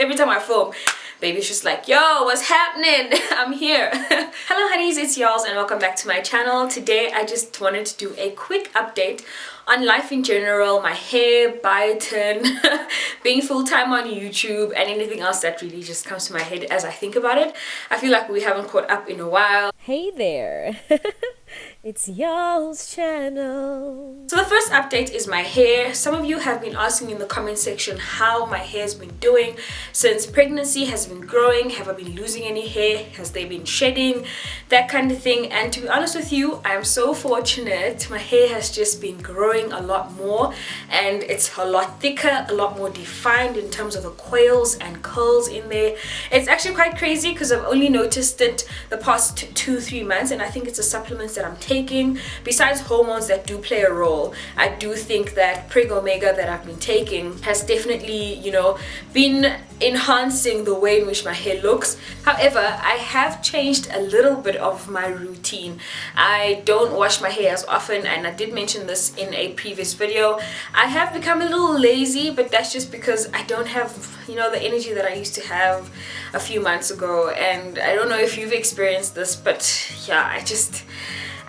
Every time I film, baby's just like, yo, what's happening? I'm here. Hello honeys, it's Yolz and welcome back to my channel. Today I just wanted to do a quick update on life in general, my hair, biotin, being full-time on YouTube, and anything else that really just comes to my head as I think about it. I feel like we haven't caught up in a while. Hey there. It's Yolz channel. So the first update is my hair. Some of you have been asking in the comment section how my hair's been doing since pregnancy. Has it been growing? Have I been losing any hair? Has they been shedding? That kind of thing. And to be honest with you, I am so fortunate. My hair has just been growing a lot more and it's a lot thicker, a lot more defined in terms of the coils and curls in there. It's actually quite crazy because I've only noticed it the past 2-3 months, and I think it's the supplements that I'm taking. Besides hormones that do play a role, I do think that Preg Omega that I've been taking has definitely, you know, been enhancing the way in which my hair looks. However, I have changed a little bit of my routine. I don't wash my hair as often, and I did mention this in a previous video. I have become a little lazy, but that's just because I don't have, you know, the energy that I used to have a few months ago. And I don't know if you've experienced this, but yeah,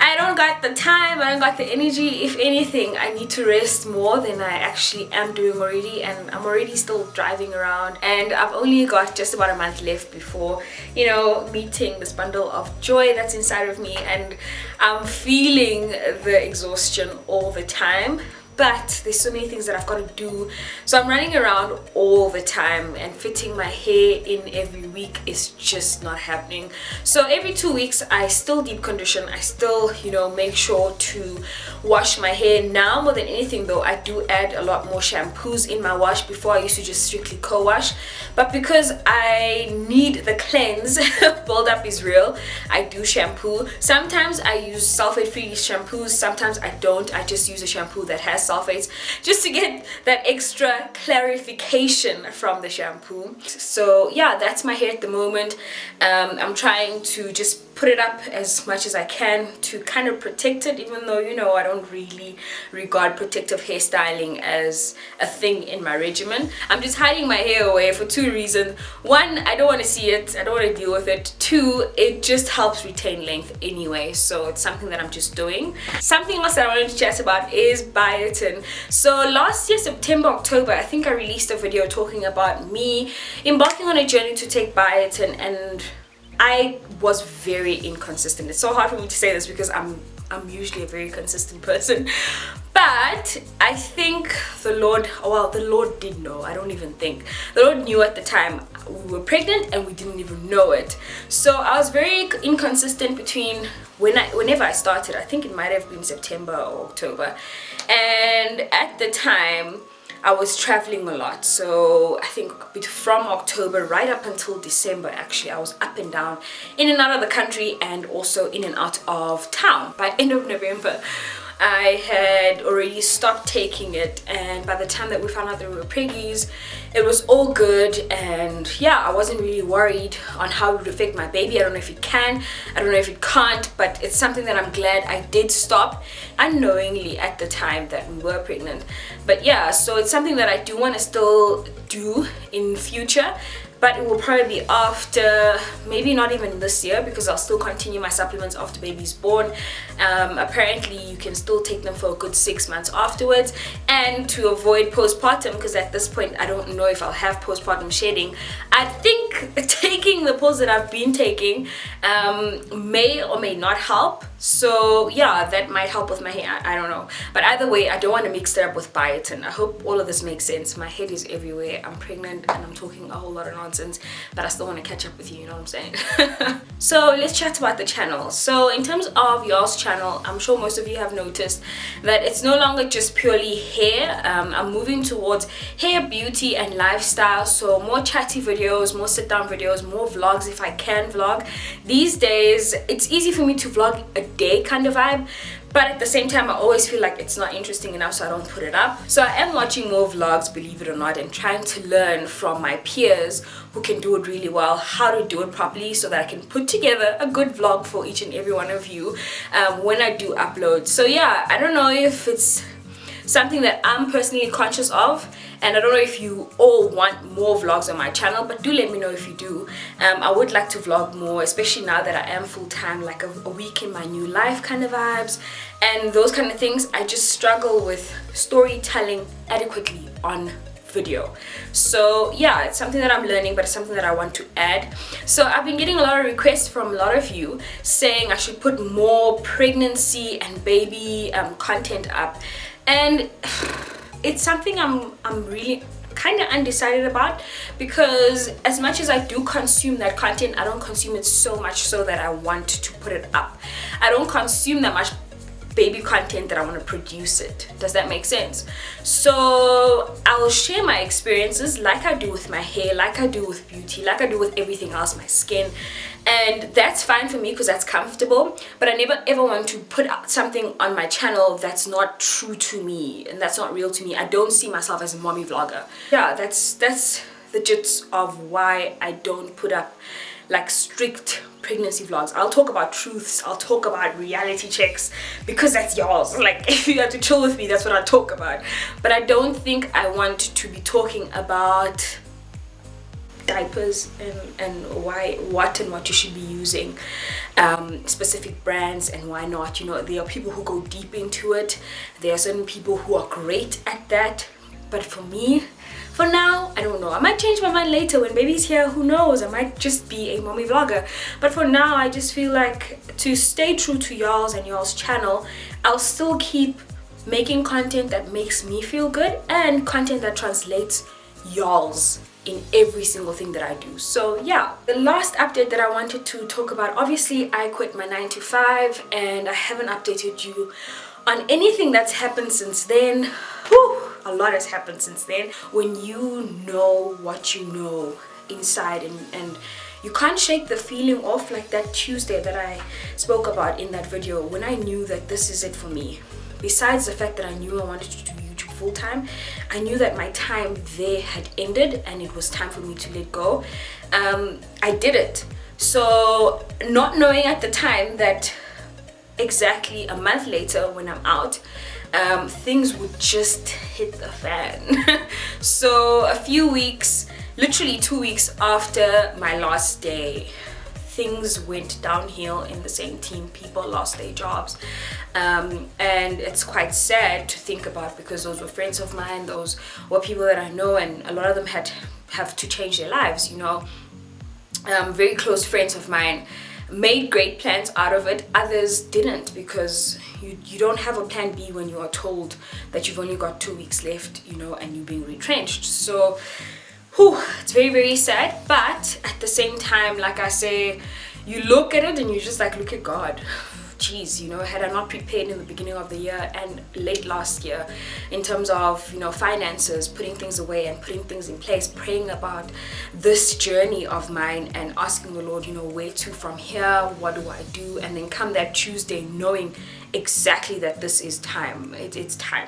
I don't got the time, I don't got the energy. If anything, I need to rest more than I actually am doing already, and I'm already still driving around, and I've only got just about a month left before, you know, meeting this bundle of joy that's inside of me, and I'm feeling the exhaustion all the time. But there's so many things that I've got to do, so I'm running around all the time, and fitting my hair in every week is just not happening. So every 2 weeks I still deep condition. I still, you know, make sure to wash my hair. Now more than anything though, I do add a lot more shampoos in my wash. Before I used to just strictly co-wash, but because I need the cleanse, build up is real, I do shampoo. Sometimes I use sulfate-free shampoos, sometimes I don't. I just use a shampoo that has sulfates just to get that extra clarification from the shampoo. So yeah, that's my hair at the moment. I'm trying to just put it up as much as I can to kind of protect it, even though, you know, I don't really regard protective hairstyling as a thing in my regimen. I'm just hiding my hair away for 2 reasons. One, I don't want to see it, I don't want to deal with it. 2, it just helps retain length anyway, so it's something that I'm just doing. Something else that I wanted to chat about is biotin. So last year, September, October, I think I released a video talking about me embarking on a journey to take biotin, and I was very inconsistent. It's so hard for me to say this because I'm usually a very consistent person, but I think the Lord, well, the Lord did know. I don't even think the Lord knew at the time we were pregnant and we didn't even know it. So I was very inconsistent between whenever I started. I think it might have been September or October, and at the time I was traveling a lot. So I think from October right up until December, actually, I was up and down, in and out of the country, and also in and out of town. By end of November, I had already stopped taking it, and by the time that we found out that we were preggies, it was all good. And yeah, I wasn't really worried on how it would affect my baby. I don't know if it can, I don't know if it can't, but it's something that I'm glad I did stop unknowingly at the time that we were pregnant. But yeah, so it's something that I do want to still do in future, but it will probably be after, maybe not even this year, because I'll still continue my supplements after baby's born. Apparently you can still take them for a good 6 months afterwards, and to avoid postpartum, because at this point I don't know if I'll have postpartum shedding, I think taking the pills that I've been taking may or may not help. So yeah, that might help with my hair, I don't know. But either way, I don't want to mix it up with biotin. I hope all of this makes sense. My head is everywhere. I'm pregnant and I'm talking a whole lot of nonsense, but I still want to catch up with you, you know what I'm saying? So let's chat about the channel. So in terms of Yolz channel, I'm sure most of you have noticed that it's no longer just purely hair. I'm moving towards hair, beauty, and lifestyle. So more chatty videos, more sit down videos, more vlogs if I can vlog. These days, it's easy for me to vlog a day kind of vibe, but at the same time I always feel like it's not interesting enough, so I don't put it up. So I am watching more vlogs, believe it or not, and trying to learn from my peers who can do it really well, how to do it properly, so that I can put together a good vlog for each and every one of you when I do upload. So yeah, I don't know if it's something that I'm personally conscious of, and I don't know if you all want more vlogs on my channel, but do let me know if you do. I would like to vlog more, especially now that I am full-time, like a week in my new life kind of vibes and those kind of things. I just struggle with storytelling adequately on video. So yeah, it's something that I'm learning, but it's something that I want to add. So I've been getting a lot of requests from a lot of you saying I should put more pregnancy and baby content up, and it's something I'm really kind of undecided about, because as much as I do consume that content, I don't consume it so much so that I want to put it up. I don't consume that much baby content that I want to produce it. Does that make sense? So I'll share my experiences like I do with my hair, like I do with beauty, like I do with everything else, my skin, and that's fine for me because that's comfortable. But I never ever want to put out something on my channel that's not true to me and that's not real to me. I don't see myself as a mommy vlogger. Yeah, that's the gist of why I don't put up like strict pregnancy vlogs. I'll talk about truths, I'll talk about reality checks, because that's yours. Like, if you have to chill with me, that's what I talk about. But I don't think I want to be talking about diapers and what you should be using, specific brands and why not. You know, there are people who go deep into it. There are certain people who are great at that, but for me, for now, I don't know. I might change my mind later when baby's here, who knows? I might just be a mommy vlogger. But for now, I just feel like to stay true to Yolz and Yolz channel, I'll still keep making content that makes me feel good and content that translates Yolz in every single thing that I do. So yeah, the last update that I wanted to talk about, obviously I quit my 9 to 5 and I haven't updated you on anything that's happened since then. Whew, a lot has happened since then. When you know what you know inside, and you can't shake the feeling off, like that Tuesday that I spoke about in that video, when I knew that this is it for me. Besides the fact that I knew I wanted to do YouTube full-time, I knew that my time there had ended and it was time for me to let go. I did it. So not knowing at the time that exactly a month later when I'm out, things would just hit the fan. So a few weeks, literally 2 weeks after my last day, things went downhill in the same team. People lost their jobs, and it's quite sad to think about, because those were friends of mine, those were people that I know, and a lot of them have to change their lives, you know. Very close friends of mine made great plans out of it. Others didn't, because you don't have a plan B when you are told that you've only got 2 weeks left, you know, and you're being retrenched. So whew, it's very, very sad. But at the same time, like I say, you look at it and you just like, look at God. Jeez, you know, had I not prepared in the beginning of the year and late last year in terms of, you know, finances, putting things away and putting things in place, praying about this journey of mine and asking the Lord, you know, where to from here, what do I do? And then come that Tuesday knowing exactly that this is time. It's time.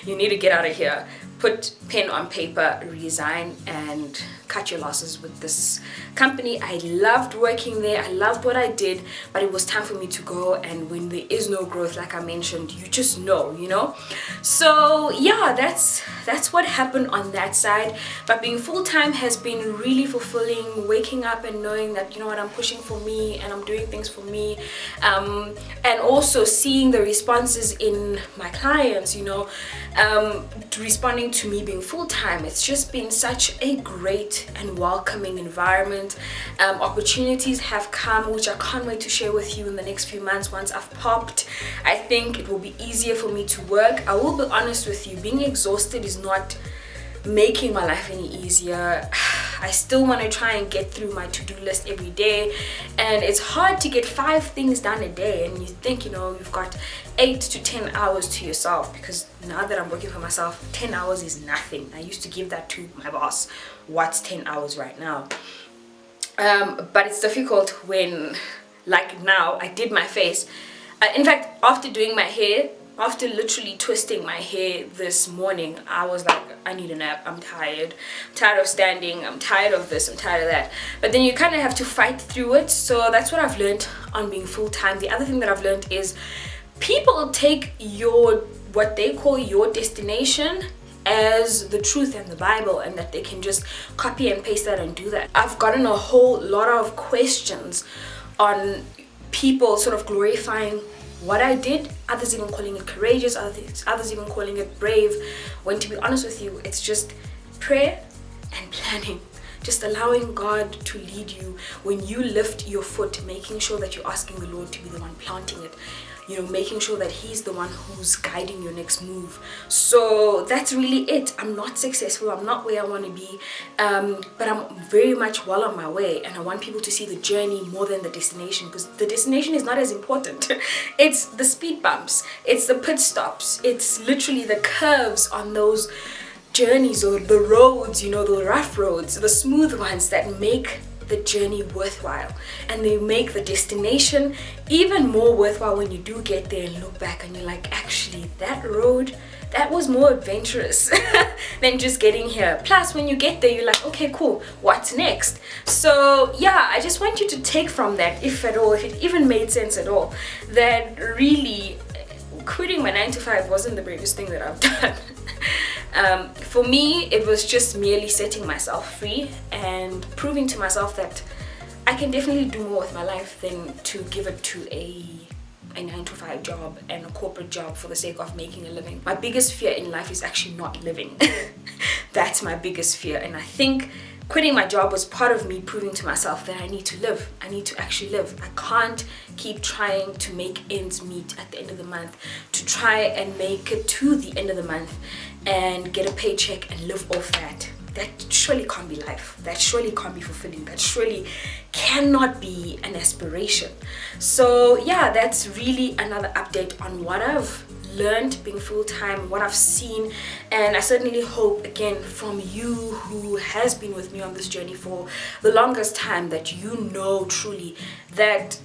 You need to get out of here. Put pen on paper, resign, and cut your losses with this company. I loved working there. I loved what I did, but it was time for me to go. And when there is no growth, like I mentioned, you just know, you know. So yeah, that's what happened on that side. But being full-time has been really fulfilling. Waking up and knowing that, you know what, I'm pushing for me and I'm doing things for me, and also seeing the responses in my clients, you know, responding to me being full-time. It's just been such a great and welcoming environment. Opportunities have come, which I can't wait to share with you in the next few months. Once I've popped, I think it will be easier for me to work. I will be honest with you, being exhausted is not making my life any easier. I still want to try and get through my to-do list every day, and it's hard to get 5 things done a day, and you think, you know, you've got 8 to 10 hours to yourself, because now that I'm working for myself, 10 hours is nothing. I used to give that to my boss. What's 10 hours right now? But it's difficult when, like now, I did my face. In fact, after doing my hair, after literally twisting my hair this morning, I was like, I need a nap. I'm tired. I'm tired of standing. I'm tired of this. I'm tired of that. But then you kind of have to fight through it. So that's what I've learned on being full-time. The other thing that I've learned is people take your what they call your destination as the truth and the Bible, and that they can just copy and paste that and do that. I've gotten a whole lot of questions on people sort of glorifying what I did, others even calling it courageous, others even calling it brave, when to be honest with you, it's just prayer and planning. Just allowing God to lead you when you lift your foot, making sure that you're asking the Lord to be the one planting it, you know, making sure that He's the one who's guiding your next move. So that's really it. I'm not successful, I'm not where I want to be, but I'm very much well on my way, and I want people to see the journey more than the destination, because the destination is not as important. It's the speed bumps, it's the pit stops, it's literally the curves on those journeys, or the roads, you know, the rough roads, the smooth ones that make the journey worthwhile, and they make the destination even more worthwhile when you do get there and look back and you're like, actually that road, that was more adventurous than just getting here. Plus when you get there you're like, okay, cool, what's next? So yeah, I just want you to take from that, if at all, if it even made sense at all, that really quitting my 9 to 5 wasn't the bravest thing that I've done. For me, it was just merely setting myself free and proving to myself that I can definitely do more with my life than to give it to a 9 to 5 job and a corporate job for the sake of making a living. My biggest fear in life is actually not living. That's my biggest fear, and I think quitting my job was part of me proving to myself that I need to live. I need to actually live. I can't keep trying to make ends meet at the end of the month, to try and make it to the end of the month and get a paycheck and live off that. That surely can't be life. That surely can't be fulfilling. That surely cannot be an aspiration. So yeah, that's really another update on what I've learned being full-time, what I've seen, and I certainly hope, again, from you who has been with me on this journey for the longest time, that you know truly that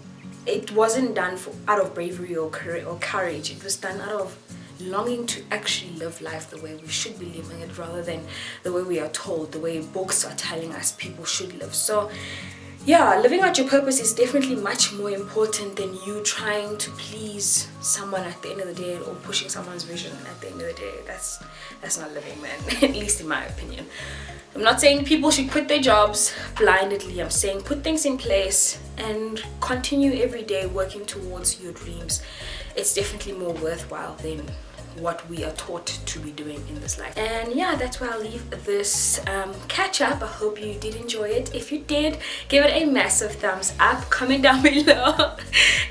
it wasn't done out of bravery or courage. It was done out of longing to actually live life the way we should be living it, rather than the way we are told, the way books are telling us people should live. So yeah, living out your purpose is definitely much more important than you trying to please someone at the end of the day, or pushing someone's vision at the end of the day. That's not living, man. At least in my opinion. I'm not saying people should quit their jobs blindly. I'm saying put things in place and continue every day working towards your dreams. It's definitely more worthwhile than what we are taught to be doing in this life. And yeah, that's where I'll leave this catch up. I hope you did enjoy it. If you did, give it a massive thumbs up, comment down below,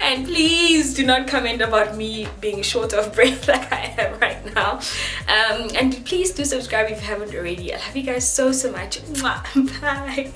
and please do not comment about me being short of breath like I am right now. And please do subscribe if you haven't already. I love you guys so much. Mwah. Bye.